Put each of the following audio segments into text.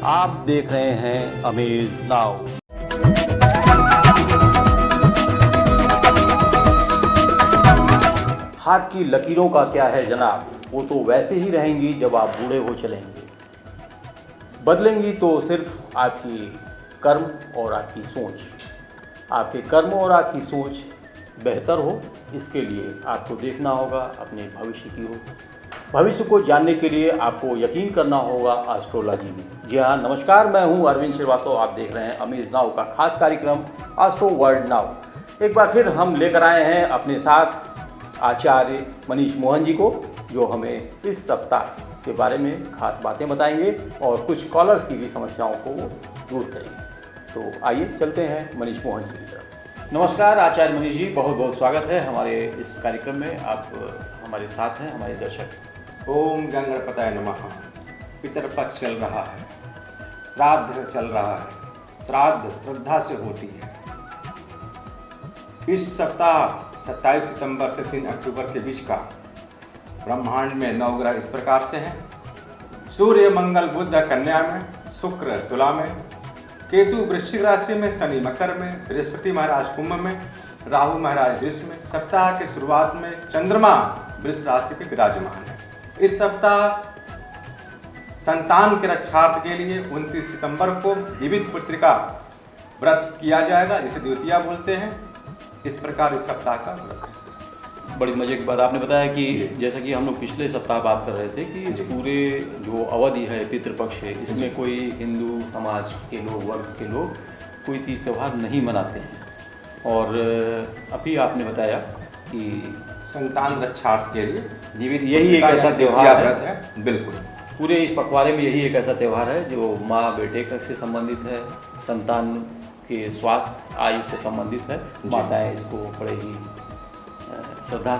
आप देख रहे हैं अमेज नाउ। हाथ की लकीरों का क्या है जनाब, वो तो वैसे ही रहेंगी जब आप बूढ़े हो चलेंगे। बदलेंगी तो सिर्फ आपकी कर्म और आपकी सोच। आपके कर्म और आपकी सोच बेहतर हो, इसके लिए आपको देखना होगा अपने भविष्य की ओर। भविष्य को जानने के लिए आपको यकीन करना होगा एस्ट्रोलॉजी में। जी हाँ, नमस्कार, मैं हूँ अरविंद श्रीवास्तव। आप देख रहे हैं अमेज नाउ का खास कार्यक्रम एस्ट्रो वर्ल्ड नाउ। एक बार फिर हम लेकर आए हैं अपने साथ आचार्य मनीष मोहन जी को, जो हमें इस सप्ताह के बारे में खास बातें बताएंगे और कुछ कॉलर्स की भी समस्याओं को दूर करेंगे। तो आइए चलते हैं मनीष मोहन जी की तरफ। नमस्कार आचार्य मनीष जी, बहुत बहुत स्वागत है हमारे इस कार्यक्रम में। आप हमारे साथ हैं, हमारे दर्शक। ओम गणपतये नमः। पितरपक्ष चल रहा है, श्राद्ध चल रहा है। श्राद्ध श्रद्धा से होती है। इस सप्ताह 27 सितंबर से 3 अक्टूबर के बीच का ब्रह्मांड में 9 ग्रह इस प्रकार से हैं। सूर्य मंगल बुध कन्या में, शुक्र तुला में, केतु वृश्चिक राशि में, शनि मकर में, बृहस्पति महाराज कुंभ में, राहु महाराज वृष में। सप्ताह के शुरुआत में चंद्रमा वृष राशि पे विराजमान है। इस सप्ताह संतान के रक्षार्थ के लिए 29 सितंबर को जीवित पुत्री का व्रत किया जाएगा, जिसे द्वितीया बोलते हैं। इस प्रकार इस सप्ताह का व्रत है। बड़ी मजे की बात आपने बताया कि जैसा कि हम लोग पिछले सप्ताह बात कर रहे थे कि इस पूरे जो अवधि है पितृपक्ष है, इसमें कोई हिंदू समाज के लोग, वर्ग के लोग कोई तीज त्यौहार नहीं मनाते हैं। और अभी आपने बताया कि संतान रक्षार्थ के लिए जीवित यही एक ऐसा त्यौहार है। बिल्कुल, पूरे इस पखवाड़े में यही एक ऐसा त्यौहार है जो माँ बेटे से संबंधित है, संतान के स्वास्थ्य आयु से संबंधित है। माताएं इसको बड़े ही श्रद्धा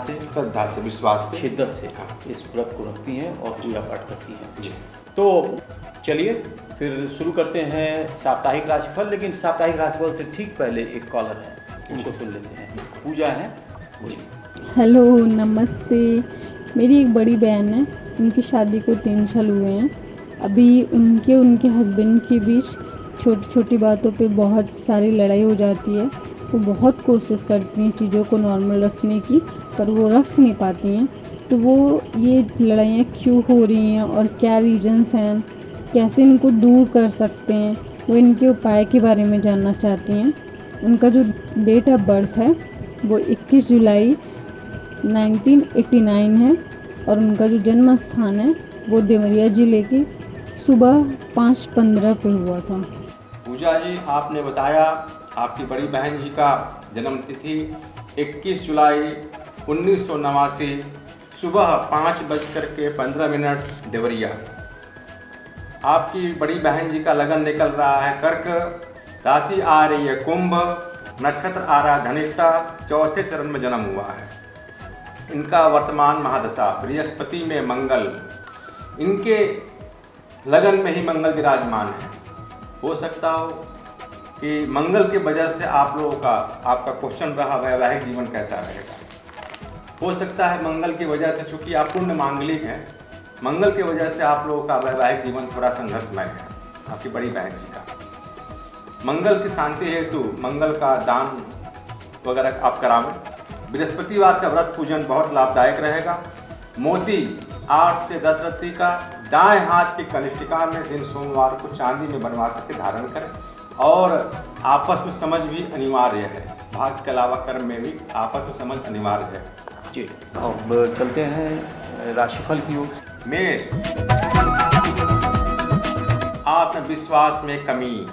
से, विश्वास से, शिद्दत से इस व्रत को रखती हैं और पूजा पाठ करती हैं। तो चलिए फिर शुरू करते हैं साप्ताहिक राशिफल। लेकिन साप्ताहिक राशिफल से ठीक पहले एक कॉलर है, उनको सुन लेते हैं। पूजा है। हेलो, नमस्ते। मेरी एक बड़ी बहन है, उनकी शादी को 3 साल हुए हैं। अभी उनके हस्बैंड के बीच छोटी छोटी बातों पे बहुत सारी लड़ाई हो जाती है। वो बहुत कोशिश करती हैं चीज़ों को नॉर्मल रखने की, पर वो रख नहीं पाती हैं। तो वो ये लड़ाइयाँ क्यों हो रही हैं और क्या रीजंस हैं, कैसे इनको दूर कर सकते हैं, वो इनके उपाय के बारे में जानना चाहती हैं। उनका जो डेट ऑफ बर्थ है वो 21 जुलाई 1989 है और उनका जो जन्म स्थान है वो देवरिया जिले की सुबह 5:15 पे हुआ था। पूजा जी, आपने बताया आपकी बड़ी बहन जी का जन्म तिथि 21 जुलाई 1989 सुबह 5:15 देवरिया। आपकी बड़ी बहन जी का लगन निकल रहा है कर्क, राशि आ रही है कुंभ, नक्षत्र आ रहा है धनिष्ठा, चौथे चरण में जन्म हुआ है। इनका वर्तमान महादशा बृहस्पति में मंगल, इनके लगन में ही मंगल विराजमान है। हो सकता हो कि मंगल की वजह से आप लोगों का आपका क्वेश्चन रहा वैवाहिक जीवन कैसा रहेगा। हो सकता है मंगल की वजह से, चूंकि आप पूर्ण मांगलिक हैं, मंगल की वजह से आप लोगों का वैवाहिक जीवन थोड़ा संघर्षमय है। आपकी बड़ी बहन जी का मंगल की शांति हेतु मंगल का दान वगैरह आप करावें। बृहस्पतिवार का व्रत पूजन बहुत लाभदायक रहेगा। मोती 8 से 10 रत्ती का दाएं हाथ की कनिष्ठिका में दिन सोमवार को चांदी में बनवा करके धारण करें। और आपस में समझ भी अनिवार्य है। भाग्य के अलावा कर्म में भी आपस में समझ अनिवार्य है। जी, अब चलते हैं राशिफल की ओर। मेष, आत्मविश्वास में कमी,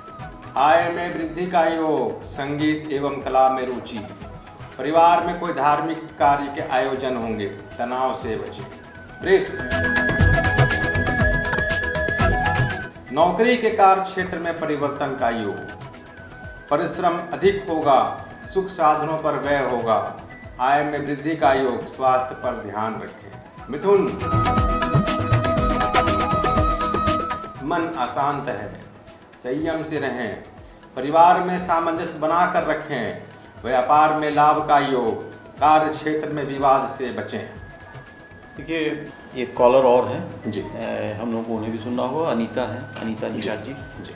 आय में वृद्धि का योग, संगीत एवं कला में रुचि, परिवार में कोई धार्मिक कार्य के आयोजन होंगे, तनाव से बचें। वृष, नौकरी के कार्य क्षेत्र में परिवर्तन का योग, परिश्रम अधिक होगा, सुख साधनों पर व्यय होगा, आय में वृद्धि का योग, स्वास्थ्य पर ध्यान रखें। मिथुन, मन अशांत है, संयम से रहें, परिवार में सामंजस्य बनाकर रखें, व्यापार में लाभ का योग, कार्य क्षेत्र में विवाद से बचें। देखिए एक कॉलर और हैं जी हम लोगों को उन्हें भी सुनना होगा। अनीता है, अनीता निषाद जी। जी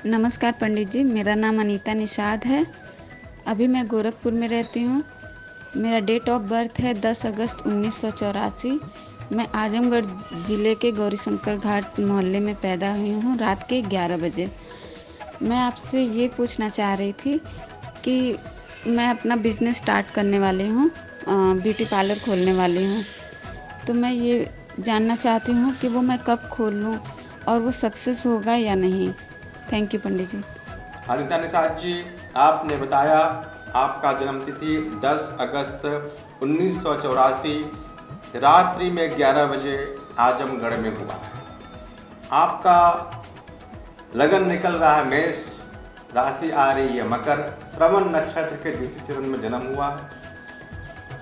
नमस्कार पंडित जी, मेरा नाम अनीता निषाद है। अभी मैं गोरखपुर में रहती हूँ। मेरा डेट ऑफ बर्थ है 10 अगस्त 1984। मैं आजमगढ़ ज़िले के गौरीशंकर घाट मोहल्ले में पैदा हुई हूँ रात के 11 बजे। मैं आपसे ये पूछना चाह रही थी कि मैं अपना बिज़नेस स्टार्ट करने वाली हूँ, ब्यूटी पार्लर खोलने वाली हूँ। तो मैं ये जानना चाहती हूँ कि वो मैं कब खोल लूँ और वो सक्सेस होगा या नहीं। थैंक यू पंडित जी। अनीता निषाद जी, आपने बताया आपका जन्म तिथि 10 अगस्त 1984 रात्रि में 11 बजे आजमगढ़ में हुआ है। आपका लगन निकल रहा है मेष, राशि आ रही है मकर, श्रवण नक्षत्र के द्वितीय चरण में जन्म हुआ है।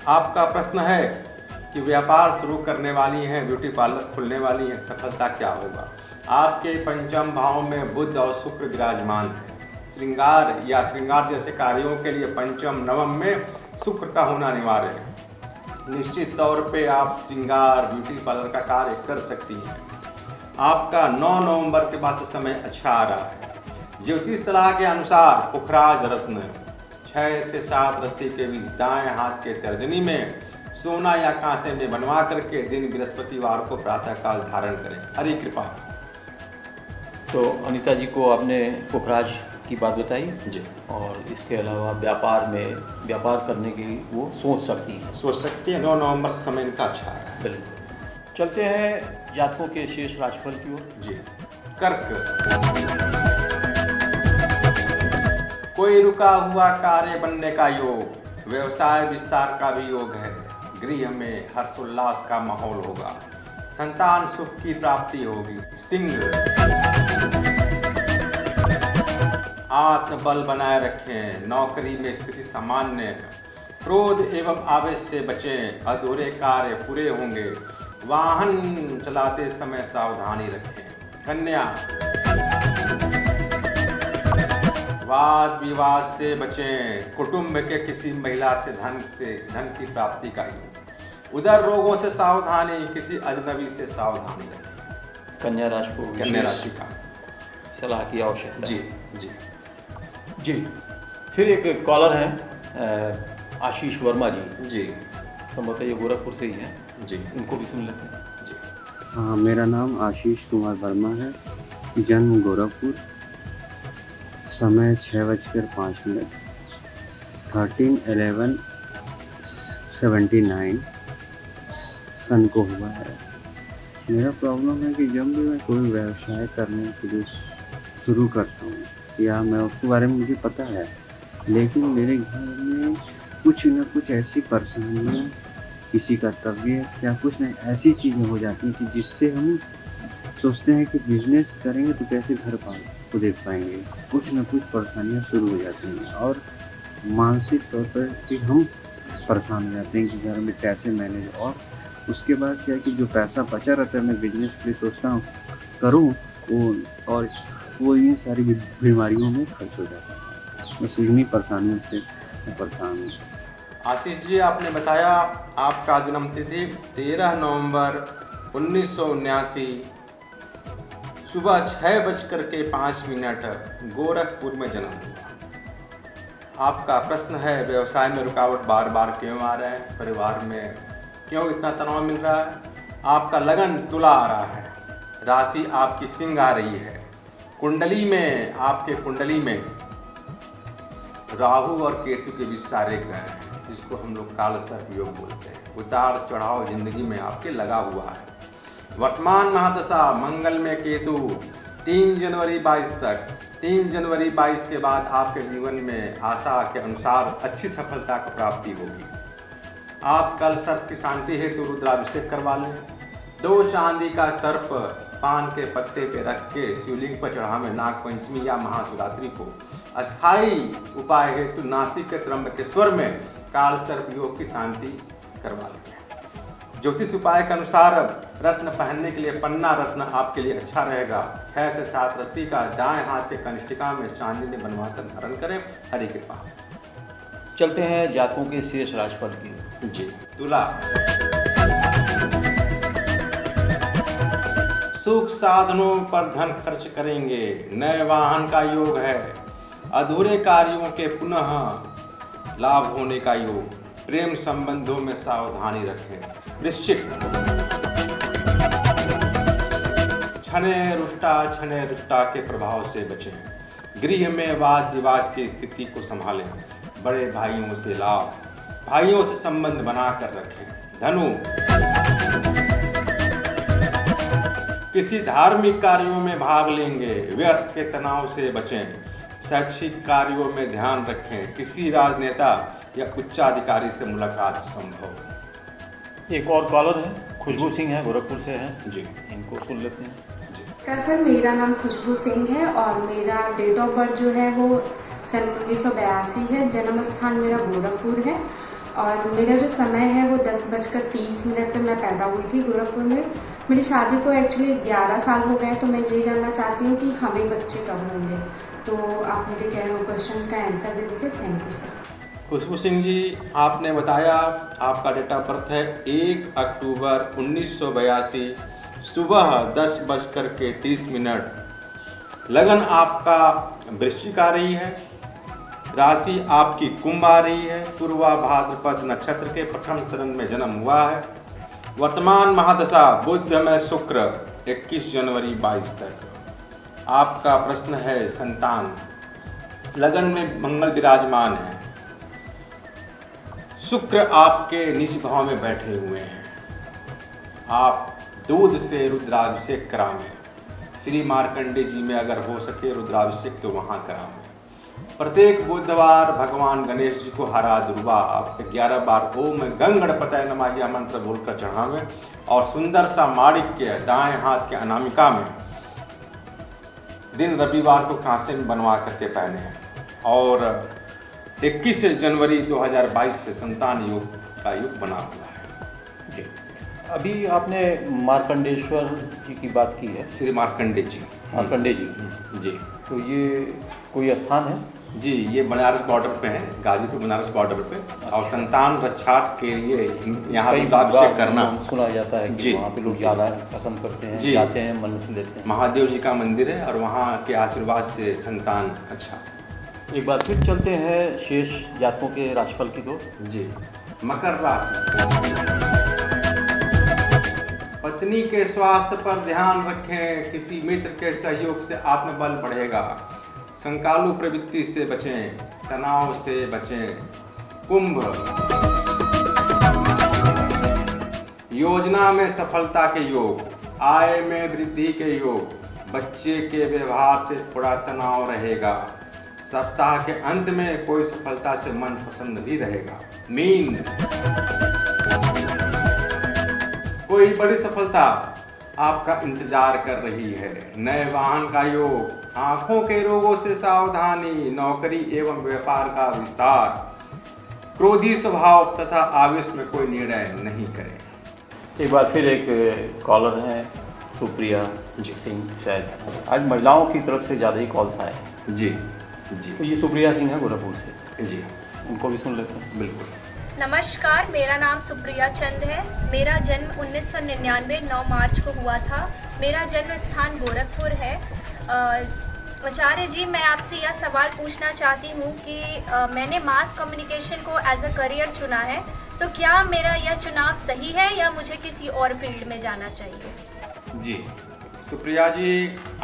आपका प्रश्न है कि व्यापार शुरू करने वाली हैं, ब्यूटी पार्लर खुलने वाली हैं, सफलता क्या होगा। आपके पंचम भाव में बुध और शुक्र विराजमान है। श्रृंगार या श्रृंगार जैसे कार्यों के लिए पंचम नवम में शुक्र का होना अनिवार्य है। निश्चित तौर पे आप श्रृंगार ब्यूटी पार्लर का कार्य कर सकती हैं। आपका 9 नवंबर के बाद से समय अच्छा आ रहा है। ज्योतिष सलाह के अनुसार पुखराज रत्न 6 से 7 रत्ती के बीच दाएं हाथ के तर्जनी में सोना या कांसे में बनवा करके दिन बृहस्पतिवार को प्रातःकाल धारण करें। हरी कृपा। तो अनीता जी को आपने पुखराज की बात बताई जी, और इसके अलावा व्यापार करने की वो सोच सकती हैं। सोच सकती है। 9 नवंबर से समय इनका अच्छा आ रहा है। बिल्कुल। चलते हैं जातकों के शेष राशिफल की ओर। जी, कर्क। कोई रुका हुआ कार्य बनने का योग, व्यवसाय विस्तार का भी योग है। गृह में हर्षोल्लास का माहौल होगा। संतान सुख की प्राप्ति होगी। सिंह। आत्मबल बनाए रखें। नौकरी में स्थिति सामान्य है। क्रोध एवं आवेश से बचें। अधूरे कार्य पूरे होंगे। वाहन चलाते समय सावधानी रखें। कन्या। वाद विवाद से बचें। कुटुंब के किसी महिला से धन की प्राप्ति का योग। उदर रोगों से सावधानी। किसी अजनबी से सावधानी रखें। कन्या राशि को कन्या राशि का सलाह की आवश्यकता जी है। जी जी। फिर एक कॉलर हैं आशीष वर्मा जी। जी संभवतः ये गोरखपुर से ही हैं। जी इनको भी सुन लेते हैं। जी हाँ, मेरा नाम आशीष कुमार वर्मा है। जन्म गोरखपुर। समय 6:05 13/11/79 सन को हुआ है। मेरा प्रॉब्लम है कि जब भी मैं कोई व्यवसाय करने के लिए शुरू करता हूँ या मैं उसके बारे में मुझे पता है, लेकिन मेरे घर में कुछ न कुछ ऐसी परेशानियाँ, किसी का तबीयत या कुछ न ऐसी चीज़ें हो जाती हैं कि जिससे हम सोचते हैं कि बिजनेस करेंगे तो कैसे घर को देख पाएंगे। कुछ न कुछ परेशानियाँ शुरू हो जाती हैं और मानसिक तौर पर भी हम परेशान हो जाते हैं कि घर में कैसे मैनेज। और उसके बाद क्या है कि जो पैसा बचा रहता है मैं बिजनेस के लिए सोचता हूँ करूँ और वो इन सारी बीमारियों में खर्च हो जाता है। बस इन्हीं परेशानियों से मैं परेशान हूँ। आशीष जी, आपने बताया आपका जन्म तिथि 13 नवंबर 1979 सुबह 6:05 गोरखपुर में जन्म हुआ। आपका प्रश्न है व्यवसाय में रुकावट बार बार क्यों आ रहा है, परिवार में क्यों इतना तनाव मिल रहा है। आपका लगन तुला आ रहा है। राशि आपकी सिंह आ रही है। कुंडली में आपके कुंडली में राहु और केतु के बीच सारे ग्रह हैं, जिसको हम लोग काल सर्प योग बोलते हैं। उतार चढ़ाव जिंदगी में आपके लगा हुआ है। वर्तमान महादशा मंगल में केतु 3 जनवरी 22 तक। 3 जनवरी 22 के बाद आपके जीवन में आशा के अनुसार अच्छी सफलता की प्राप्ति होगी। आप कल सर्प की शांति हेतु रुद्राभिषेक करवा लें। 2 चांदी का सर्प पान के पत्ते पे रख के शिवलिंग पर चढ़ावें। नाग पंचमी या महाशिवरात्रि को अस्थाई उपाय हेतु नासिक के त्र्यंबकेश्वर में काल सर्प योग की शांति करवा लें। ज्योतिष उपाय के अनुसार रत्न पहनने के लिए पन्ना रत्न आपके लिए अच्छा रहेगा। 6 से 7 रत्ती का दाएं हाथ के कनिष्ठिका में चांदी में बनवाकर धारण करें। हरि कृपा। चलते हैं जातकों के शेष राशिफल की ओर। जी। तुला। सुख साधनों पर धन खर्च करेंगे। नए वाहन का योग है। अधूरे कार्यों के पुनः लाभ होने का योग। प्रेम संबंधों में सावधानी रखें। वृश्चिक, छने रुष्टा के प्रभाव से बचें। गृह में वाद विवाद की स्थिति को संभालें। बड़े भाइयों से लाभ, भाइयों से संबंध बनाकर रखें। धनु, किसी धार्मिक कार्यों में भाग लेंगे। व्यर्थ के तनाव से बचें। शैक्षिक कार्यों में ध्यान रखें। किसी राजनेता या उच्चाधिकारी से मुलाकात संभव। एक और कॉलर है, खुशबू सिंह है, गोरखपुर से है जी, इनको सुन लेते हैं। सर, मेरा नाम खुशबू सिंह है और मेरा डेट ऑफ बर्थ जो है वो सन 1982 है। जन्म स्थान मेरा गोरखपुर है और मेरा जो समय है वो 10:30 पे मैं पैदा हुई थी गोरखपुर में। मेरी शादी को एक्चुअली 11 साल हो गए, तो मैं ये जानना चाहती हूँ कि हमें बच्चे कब होंगे। तो आप मेरे कह रहे हो क्वेश्चन का आंसर दे दीजिए। Thank you sir. Khushboo Singh ji, आपने बताया आपका डेट ऑफ बर्थ है 1 अक्टूबर 1982, सुबह 10:30। लगन आपका वृश्चिक आ रही है। राशि आपकी कुंभ आ रही है। पूर्वा भाद्रपद नक्षत्र के प्रथम चरण में जन्म हुआ है। वर्तमान महादशा बुध में शुक्र 21 जनवरी 22 तक। आपका प्रश्न है संतान। लगन में मंगल विराजमान है। शुक्र आपके निज भाव में बैठे हुए हैं। आप दूध से रुद्राभिषेक करावें। श्री मार्कंडे जी में अगर हो सके रुद्राभिषेक तो वहाँ करावें। प्रत्येक बुधवार भगवान गणेश जी को हरा दुर्वा आप 11 बार ओम गंगणपतये नमः यह मंत्र बोलकर चढ़ावें और सुंदर सा माणिक्य दाएं हाथ के अनामिका में दिन रविवार को कांसे में बनवा करके पहने। और 21 जनवरी 2022 से संतान योग का योग बना हुआ है। जी, अभी आपने मार्कंडेश्वर जी की बात की है। श्री मार्कंडे जी, मार्कंडे जी जी, तो ये कोई स्थान है? जी, ये बनारस बॉर्डर पे है, गाजीपुर बनारस बॉर्डर पे। और संतान रक्षार्थ के लिए यहाँ रुद्राभिषेक करना सुना जाता है कि जी, वहाँ पे लोग जाना पसंद करते हैं, जी, जाते हैं, मन्नत लेते हैं। महादेव जी का मंदिर है और वहाँ के आशीर्वाद से संतान अच्छा। एक बार फिर चलते हैं शेष जातकों के राशिफल की तो। जी, मकर राशि। पत्नी के स्वास्थ्य पर ध्यान रखें। किसी मित्र के सहयोग से आत्मबल बढ़ेगा। संकालु प्रवृत्ति से बचें। तनाव से बचें। कुंभ, योजना में सफलता के योग। आय में वृद्धि के योग। बच्चे के व्यवहार से थोड़ा तनाव रहेगा। सप्ताह के अंत में कोई सफलता से मन प्रसन्न भी रहेगा। मीन, कोई बड़ी सफलता आपका इंतजार कर रही है। नए वाहन का योग। आंखों के रोगों से सावधानी। नौकरी एवं व्यापार का विस्तार। क्रोधी स्वभाव तथा आवेश में कोई निर्णय नहीं करें। एक बार फिर एक कॉलर हैं, सुप्रिया सिंह। शायद आज महिलाओं की तरफ से ज़्यादा ही कॉल्स आए हैं। जी जी, तो ये सुप्रिया सिंह है गोरखपुर से। जी, उनको भी सुन लेते हैं। बिल्कुल। नमस्कार, मेरा नाम सुप्रिया चंद है। मेरा जन्म 1999 9 मार्च को हुआ था। मेरा जन्म स्थान गोरखपुर है। आचार्य जी, मैं आपसे यह सवाल पूछना चाहती हूँ कि मैंने मास कम्युनिकेशन को एज अ करियर चुना है, तो क्या मेरा यह चुनाव सही है या मुझे किसी और फील्ड में जाना चाहिए? जी, सुप्रिया जी,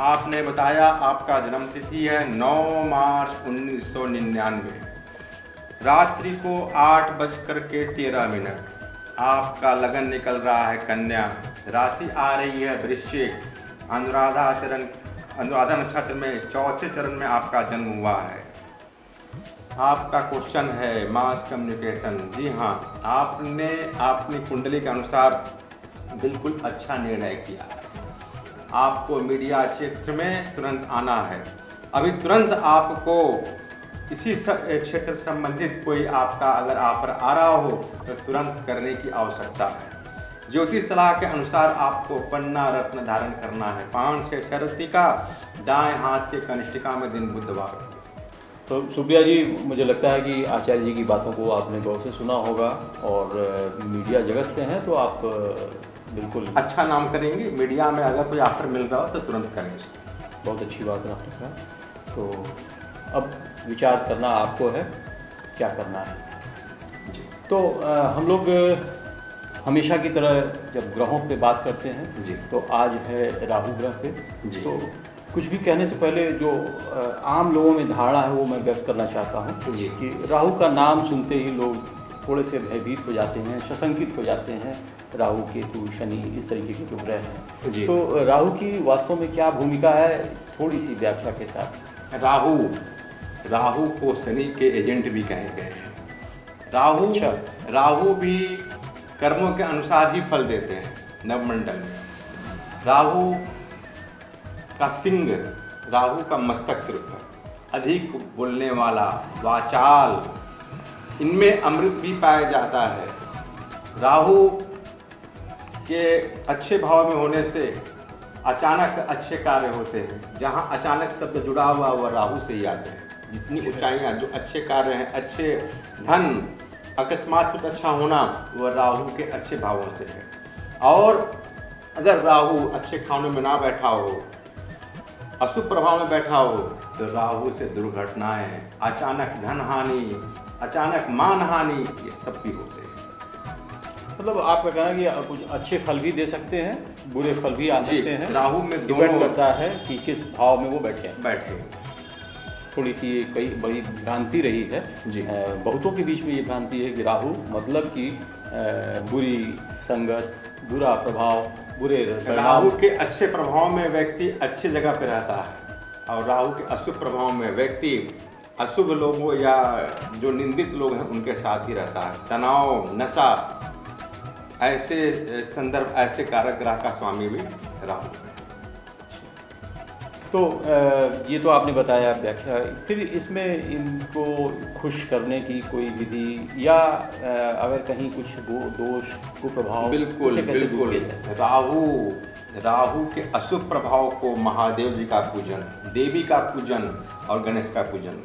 आपने बताया आपका जन्म तिथि है 9 मार्च 1999। रात्रि को 8:13। आपका लगन निकल रहा है कन्या। राशि आ रही है वृश्चिक। अनुराधा नक्षत्र में चौथे चरण में आपका जन्म हुआ है। आपका क्वेश्चन है मास कम्युनिकेशन। जी हाँ, आपने अपनी कुंडली के अनुसार बिल्कुल अच्छा निर्णय किया है। आपको मीडिया क्षेत्र में तुरंत आना है। अभी तुरंत आपको इसी क्षेत्र संबंधित कोई आपका अगर ऑफर आ रहा हो तो तुरंत करने की आवश्यकता है। ज्योतिष सलाह के अनुसार आपको पन्ना रत्न धारण करना है। पान से शरतिका, दाएं हाथ के कनिष्ठिका में दिन बुधवार। तो सुप्रिया जी, मुझे लगता है कि आचार्य जी की बातों को आपने गौर से सुना होगा और मीडिया जगत से हैं तो आप बिल्कुल अच्छा नाम करेंगे। मीडिया में अगर कोई ऑफर मिल रहा हो तो तुरंत करें इसको। बहुत अच्छी बात है डॉक्टर साहब। तो अब विचार करना आपको है, क्या करना है। जी तो हम लोग हमेशा की तरह जब ग्रहों पे बात करते हैं जी तो आज है राहु ग्रह पे। जी। तो कुछ भी कहने से पहले जो आम लोगों में धारणा है वो मैं व्यक्त करना चाहता हूँ जी। कि राहु का नाम सुनते ही लोग थोड़े से भयभीत हो जाते हैं, सशंकित हो जाते हैं। राहु, केतु, शनि इस तरीके के जो ग्रह हैं, जी। तो राहु की वास्तव में क्या भूमिका है, थोड़ी सी व्याख्या के साथ। राहु को शनि के एजेंट भी कहे गए हैं। अच्छा। राहु भी कर्मों के अनुसार ही फल देते हैं नवमंडल में। राहु का सिंह, राहु का मस्तक सिर पर, अधिक बोलने वाला, वाचाल, इनमें अमृत भी पाया जाता है। राहु के अच्छे भाव में होने से अचानक अच्छे कार्य होते हैं। जहाँ अचानक शब्द जुड़ा हुआ वह राहु से ही आते हैं। जितनी ऊंचाइयाँ, जो अच्छे कार्य हैं, अच्छे धन, अकस्मात कुछ अच्छा होना, वह राहु के अच्छे भावों से है। और अगर राहु अच्छे खानों में ना बैठा हो, अशुभ प्रभाव में बैठा हो, तो राहु से दुर्घटनाएं, अचानक धन हानि, अचानक मान हानि, ये सब भी होते हैं। मतलब आपका कहना है कि कुछ अच्छे फल भी दे सकते हैं, बुरे फल भी आ सकते हैं। राहु में डिपेंड दोनों करता है कि किस भाव में वो बैठे हैं। बैठे। थोड़ी सी ये कई बड़ी भ्रांति रही है जी। बहुतों के बीच में ये भ्रांति है कि राहु मतलब कि बुरी संगत, बुरा प्रभाव, बुरे राहु के अच्छे प्रभाव में व्यक्ति अच्छी जगह पे रहता है, और राहु के अशुभ प्रभाव में व्यक्ति अशुभ लोगों या जो निंदित लोग हैं उनके साथ ही रहता है। तनाव, नशा, ऐसे संदर्भ, ऐसे कारक ग्रह का स्वामी भी राहु है। तो ये तो आपने बताया व्याख्या। फिर इसमें इनको खुश करने की कोई विधि, या अगर कहीं कुछ दोष, कुप्रभाव, बिल्कुल उसे कैसे दूर बिल्कुल। किया जाए? राहु के अशुभ प्रभाव को महादेव जी का पूजन, देवी का पूजन और गणेश का पूजन।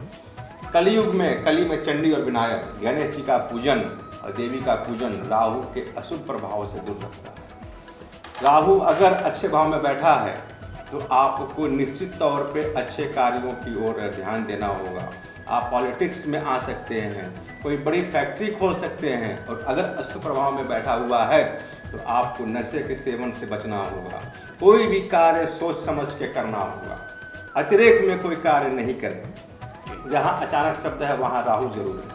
कलयुग में, कली में चंडी और विनायक, गणेश जी का पूजन और देवी का पूजन राहु के अशुभ प्रभाव से दूर रखता है। राहु अगर अच्छे भाव में बैठा है तो आपको निश्चित तौर पे अच्छे कार्यों की ओर ध्यान देना होगा। आप पॉलिटिक्स में आ सकते हैं, कोई बड़ी फैक्ट्री खोल सकते हैं। और अगर अशुभ प्रभाव में बैठा हुआ है तो आपको नशे के सेवन से बचना होगा। कोई भी कार्य सोच समझ के करना होगा, अतिरेक में कोई कार्य नहीं करें। जहाँ अचानक शब्द है वहाँ राहु जरूर है।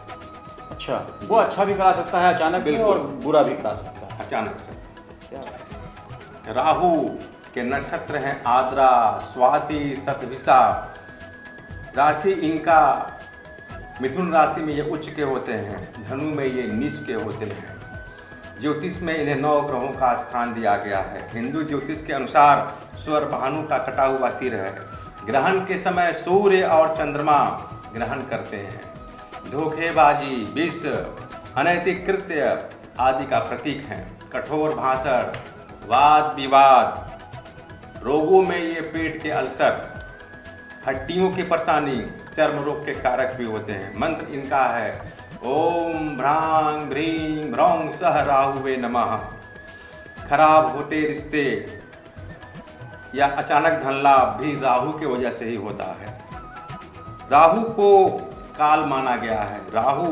अच्छा, वो अच्छा भी करा सकता है अचानक में, और बुरा भी करा सकता है अचानक से। राहु के नक्षत्र हैं आद्रा, स्वाति, शतभिषा। राशि इनका मिथुन राशि में ये उच्च के होते हैं, धनु में ये नीच के होते हैं। ज्योतिष में इन्हें 9 ग्रहों का स्थान दिया गया है। हिंदू ज्योतिष के अनुसार स्वर भानु का कटा हुआ सिर है। ग्रहण के समय सूर्य और चंद्रमा ग्रहण करते हैं। धोखेबाजी, विष, अनैतिक कृत्य आदि का प्रतीक हैं। कठोर भाषण, वाद विवाद, रोगों में ये पेट के अल्सर, हड्डियों की परेशानी, चर्म रोग के कारक भी होते हैं। मंत्र इनका है ओम भ्रांग भ्रीं भ्रौं सह राहुवे नमः। खराब होते रिश्ते या अचानक धन लाभ भी राहु के वजह से ही होता है। राहु को काल माना गया है। राहु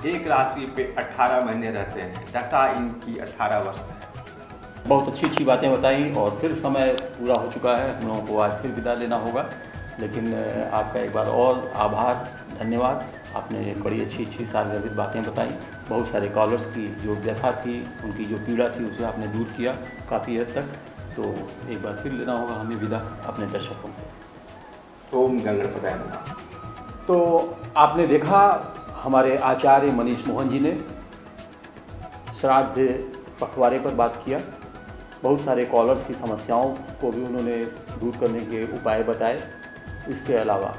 एक राशि पे 18 महीने रहते हैं। दशा इनकी 18 वर्ष है। बहुत अच्छी अच्छी बातें बताई, और फिर समय पूरा हो चुका है, हम लोगों को आज फिर विदा लेना होगा। लेकिन आपका एक बार और आभार, धन्यवाद। आपने बड़ी अच्छी अच्छी सारगर्भित बातें बताई। बहुत सारे कॉलर्स की जो व्यथा थी, उनकी जो पीड़ा थी, उसे आपने दूर किया काफ़ी हद तक। तो एक बार फिर लेना होगा हमें विदा अपने दर्शकों से। ओम गणपतये नमः। तो आपने देखा हमारे आचार्य मनीष मोहन जी ने श्राद्ध पखवाड़े पर बात किया। बहुत सारे कॉलर्स की समस्याओं को भी उन्होंने दूर करने के उपाय बताए। इसके अलावा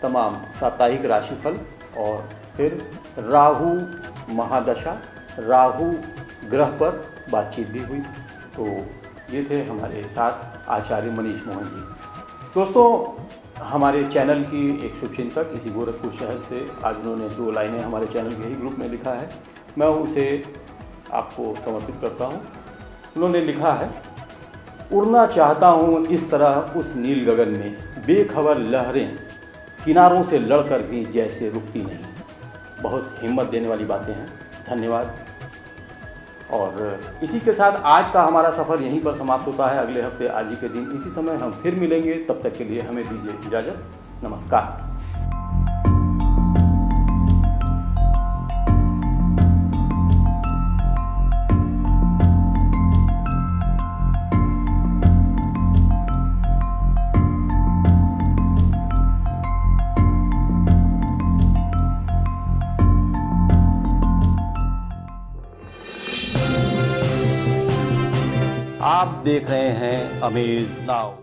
तमाम साप्ताहिक राशिफल और फिर राहु महादशा, राहु ग्रह पर बातचीत भी हुई। तो ये थे हमारे साथ आचार्य मनीष मोहन जी। दोस्तों, हमारे चैनल की एक शुभचिंतक इसी गोरखपुर शहर से आज उन्होंने 2 लाइनें हमारे चैनल के ही ग्रुप में लिखा है। मैं उसे आपको समर्पित करता हूँ। उन्होंने लिखा है, उड़ना चाहता हूँ इस तरह उस नील गगन में, बेखबर लहरें किनारों से लड़कर भी जैसे रुकती नहीं। बहुत हिम्मत देने वाली बातें हैं। धन्यवाद। और इसी के साथ आज का हमारा सफ़र यहीं पर समाप्त होता है। अगले हफ्ते आज ही के दिन इसी समय हम फिर मिलेंगे। तब तक के लिए हमें दीजिए इजाज़त। नमस्कार। आप देख रहे हैं अमेज नाउ।